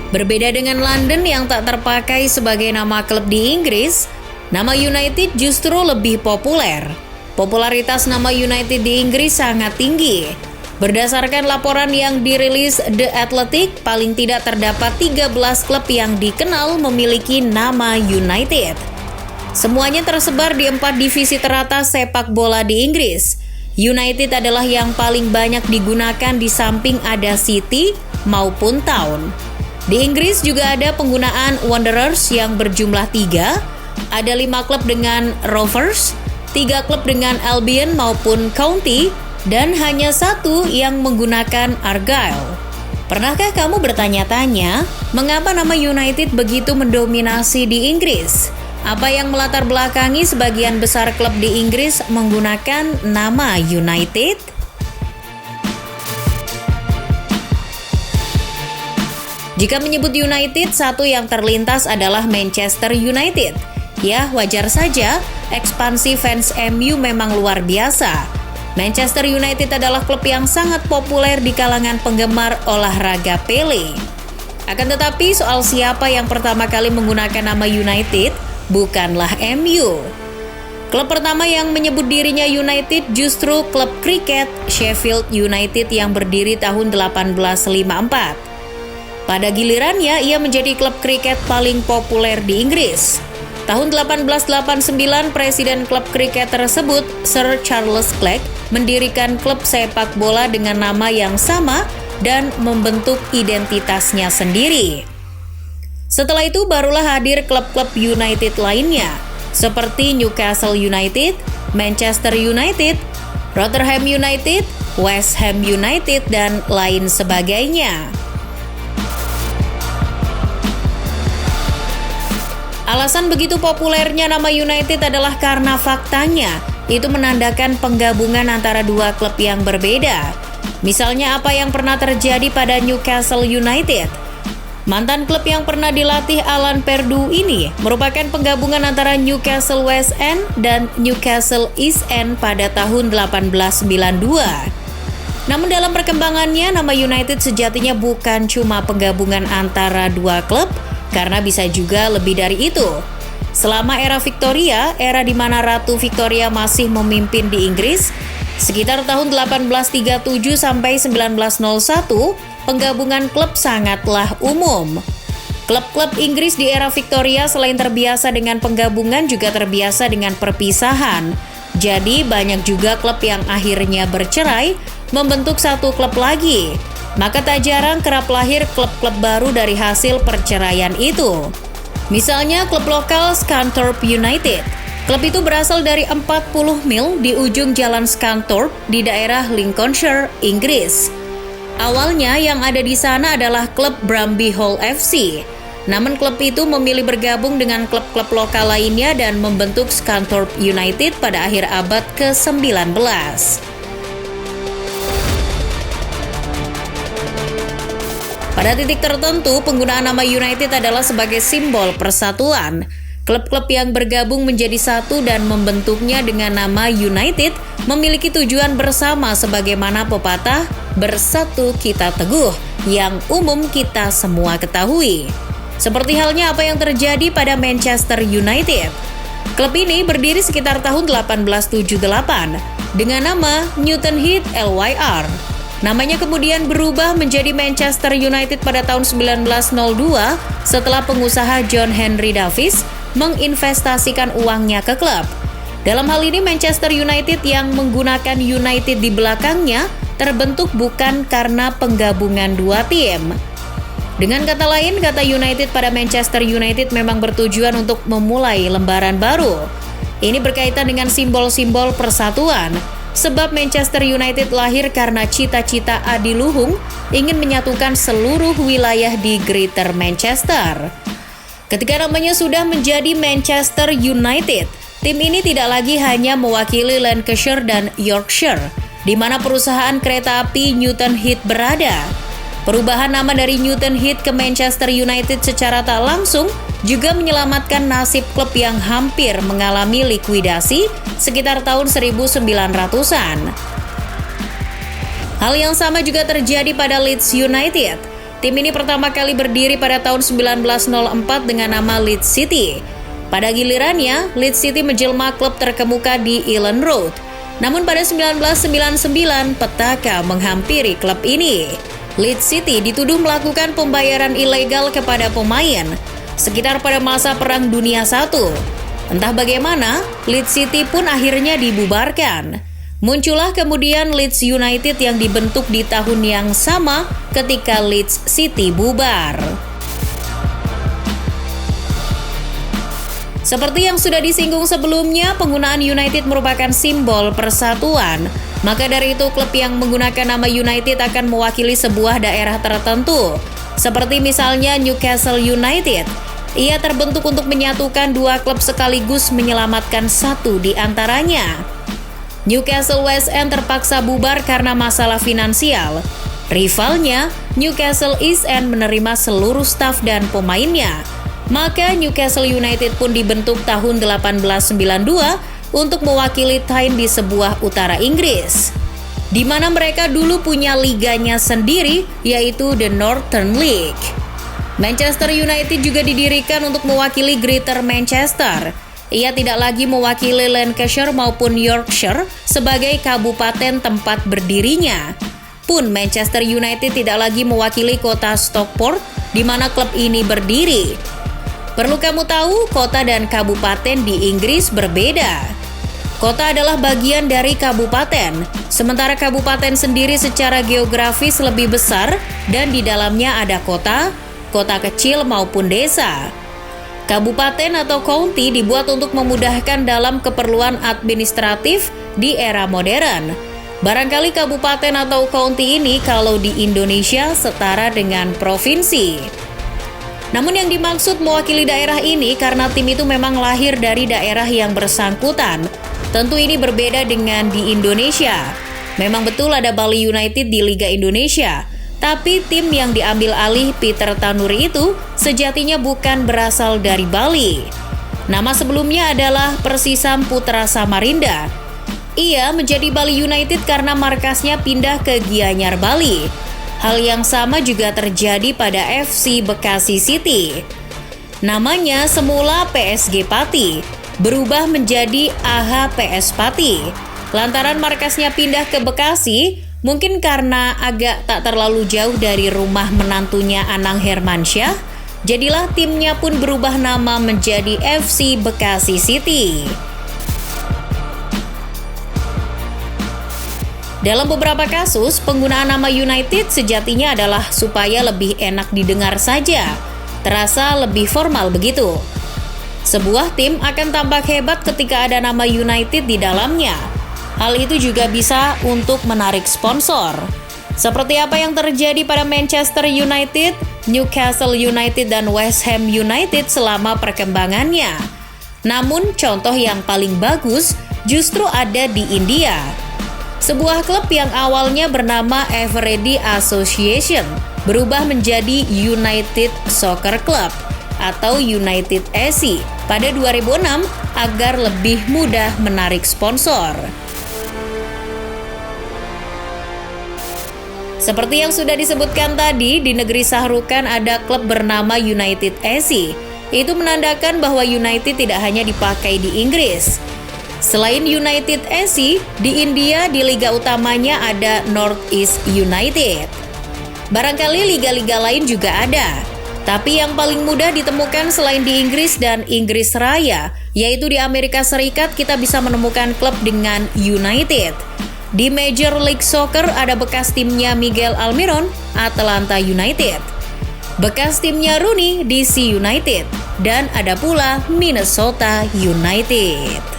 Berbeda dengan London yang tak terpakai sebagai nama klub di Inggris, nama United justru lebih populer. Popularitas nama United di Inggris sangat tinggi. Berdasarkan laporan yang dirilis The Athletic, paling tidak terdapat 13 klub yang dikenal memiliki nama United. Semuanya tersebar di 4 divisi teratas sepak bola di Inggris. United adalah yang paling banyak digunakan di samping ada City maupun Town. Di Inggris juga ada penggunaan Wanderers yang berjumlah 3, ada 5 klub dengan Rovers, 3 klub dengan Albion maupun County, dan hanya 1 yang menggunakan Argyle. Pernahkah kamu bertanya-tanya, mengapa nama United begitu mendominasi di Inggris? Apa yang melatar belakangi sebagian besar klub di Inggris menggunakan nama United? Jika menyebut United, satu yang terlintas adalah Manchester United. Ya, wajar saja, ekspansi fans MU memang luar biasa. Manchester United adalah klub yang sangat populer di kalangan penggemar olahraga Pele. Akan tetapi, soal siapa yang pertama kali menggunakan nama United, bukanlah MU. Klub pertama yang menyebut dirinya United justru klub kriket Sheffield United yang berdiri tahun 1854. Pada gilirannya, ia menjadi klub kriket paling populer di Inggris. Tahun 1889, presiden klub kriket tersebut, Sir Charles Clegg, mendirikan klub sepak bola dengan nama yang sama dan membentuk identitasnya sendiri. Setelah itu barulah hadir klub-klub United lainnya, seperti Newcastle United, Manchester United, Rotherham United, West Ham United, dan lain sebagainya. Alasan begitu populernya nama United adalah karena faktanya itu menandakan penggabungan antara dua klub yang berbeda. Misalnya apa yang pernah terjadi pada Newcastle United. Mantan klub yang pernah dilatih Alan Pardew ini merupakan penggabungan antara Newcastle West End dan Newcastle East End pada tahun 1892. Namun dalam perkembangannya, nama United sejatinya bukan cuma penggabungan antara dua klub, karena bisa juga lebih dari itu. Selama era Victoria, era di mana Ratu Victoria masih memimpin di Inggris, sekitar tahun 1837 sampai 1901, penggabungan klub sangatlah umum. Klub-klub Inggris di era Victoria selain terbiasa dengan penggabungan juga terbiasa dengan perpisahan. Jadi banyak juga klub yang akhirnya bercerai, membentuk satu klub lagi. Maka tak jarang kerap lahir klub-klub baru dari hasil perceraian itu. Misalnya klub lokal Scunthorpe United. Klub itu berasal dari 40 mil di ujung jalan Scunthorpe di daerah Lincolnshire, Inggris. Awalnya yang ada di sana adalah klub Brumby Hall FC. Namun klub itu memilih bergabung dengan klub-klub lokal lainnya dan membentuk Scunthorpe United pada akhir abad ke-19. Pada titik tertentu, penggunaan nama United adalah sebagai simbol persatuan. Klub-klub yang bergabung menjadi satu dan membentuknya dengan nama United memiliki tujuan bersama sebagaimana pepatah "Bersatu kita teguh" yang umum kita semua ketahui. Seperti halnya apa yang terjadi pada Manchester United. Klub ini berdiri sekitar tahun 1878 dengan nama Newton Heath LYR. Namanya kemudian berubah menjadi Manchester United pada tahun 1902 setelah pengusaha John Henry Davies menginvestasikan uangnya ke klub. Dalam hal ini Manchester United yang menggunakan United di belakangnya terbentuk bukan karena penggabungan dua tim. Dengan kata lain, kata United pada Manchester United memang bertujuan untuk memulai lembaran baru. Ini berkaitan dengan simbol-simbol persatuan. Sebab Manchester United lahir karena cita-cita adiluhung ingin menyatukan seluruh wilayah di Greater Manchester. Ketika namanya sudah menjadi Manchester United, tim ini tidak lagi hanya mewakili Lancashire dan Yorkshire, di mana perusahaan kereta api Newton Heath berada. Perubahan nama dari Newton Heath ke Manchester United secara tak langsung juga menyelamatkan nasib klub yang hampir mengalami likuidasi sekitar tahun 1900-an. Hal yang sama juga terjadi pada Leeds United. Tim ini pertama kali berdiri pada tahun 1904 dengan nama Leeds City. Pada gilirannya, Leeds City menjelma klub terkemuka di Elland Road. Namun pada 1999, petaka menghampiri klub ini. Leeds City dituduh melakukan pembayaran ilegal kepada pemain sekitar pada masa Perang Dunia I. Entah bagaimana, Leeds City pun akhirnya dibubarkan. Muncullah kemudian Leeds United yang dibentuk di tahun yang sama ketika Leeds City bubar. Seperti yang sudah disinggung sebelumnya, penggunaan United merupakan simbol persatuan. Maka dari itu, klub yang menggunakan nama United akan mewakili sebuah daerah tertentu. Seperti misalnya Newcastle United. Ia terbentuk untuk menyatukan dua klub sekaligus menyelamatkan satu di antaranya. Newcastle West End terpaksa bubar karena masalah finansial. Rivalnya, Newcastle East End menerima seluruh staf dan pemainnya. Maka Newcastle United pun dibentuk tahun 1892 untuk mewakili Tyne di sebuah utara Inggris, di mana mereka dulu punya liganya sendiri, yaitu The Northern League. Manchester United juga didirikan untuk mewakili Greater Manchester. Ia tidak lagi mewakili Lancashire maupun Yorkshire sebagai kabupaten tempat berdirinya. Pun Manchester United tidak lagi mewakili kota Stockport, di mana klub ini berdiri. Perlu kamu tahu, kota dan kabupaten di Inggris berbeda. Kota adalah bagian dari kabupaten, sementara kabupaten sendiri secara geografis lebih besar dan di dalamnya ada kota, kota kecil maupun desa. Kabupaten atau county dibuat untuk memudahkan dalam keperluan administratif di era modern. Barangkali kabupaten atau county ini kalau di Indonesia setara dengan provinsi. Namun yang dimaksud mewakili daerah ini karena tim itu memang lahir dari daerah yang bersangkutan. Tentu ini berbeda dengan di Indonesia. Memang betul ada Bali United di Liga Indonesia, tapi tim yang diambil alih Peter Tanuri itu sejatinya bukan berasal dari Bali. Nama sebelumnya adalah Persisam Putra Samarinda. Ia menjadi Bali United karena markasnya pindah ke Gianyar, Bali. Hal yang sama juga terjadi pada FC Bekasi City. Namanya semula PSG Pati, berubah menjadi AHPS Pati. Lantaran markasnya pindah ke Bekasi, mungkin karena agak tak terlalu jauh dari rumah menantunya Anang Hermansyah, jadilah timnya pun berubah nama menjadi FC Bekasi City. Dalam beberapa kasus, penggunaan nama United sejatinya adalah supaya lebih enak didengar saja, terasa lebih formal begitu. Sebuah tim akan tampak hebat ketika ada nama United di dalamnya. Hal itu juga bisa untuk menarik sponsor. Seperti apa yang terjadi pada Manchester United, Newcastle United, dan West Ham United selama perkembangannya. Namun, contoh yang paling bagus justru ada di India. Sebuah klub yang awalnya bernama Eveready Association berubah menjadi United Soccer Club atau United SC pada 2006 agar lebih mudah menarik sponsor. Seperti yang sudah disebutkan tadi, di negeri Sahrukan ada klub bernama United SC. Itu menandakan bahwa United tidak hanya dipakai di Inggris. Selain United SC, di India di liga utamanya ada Northeast United. Barangkali liga-liga lain juga ada, tapi yang paling mudah ditemukan selain di Inggris dan Inggris Raya, yaitu di Amerika Serikat kita bisa menemukan klub dengan United. Di Major League Soccer ada bekas timnya Miguel Almiron, Atlanta United. Bekas timnya Rooney, DC United. Dan ada pula Minnesota United.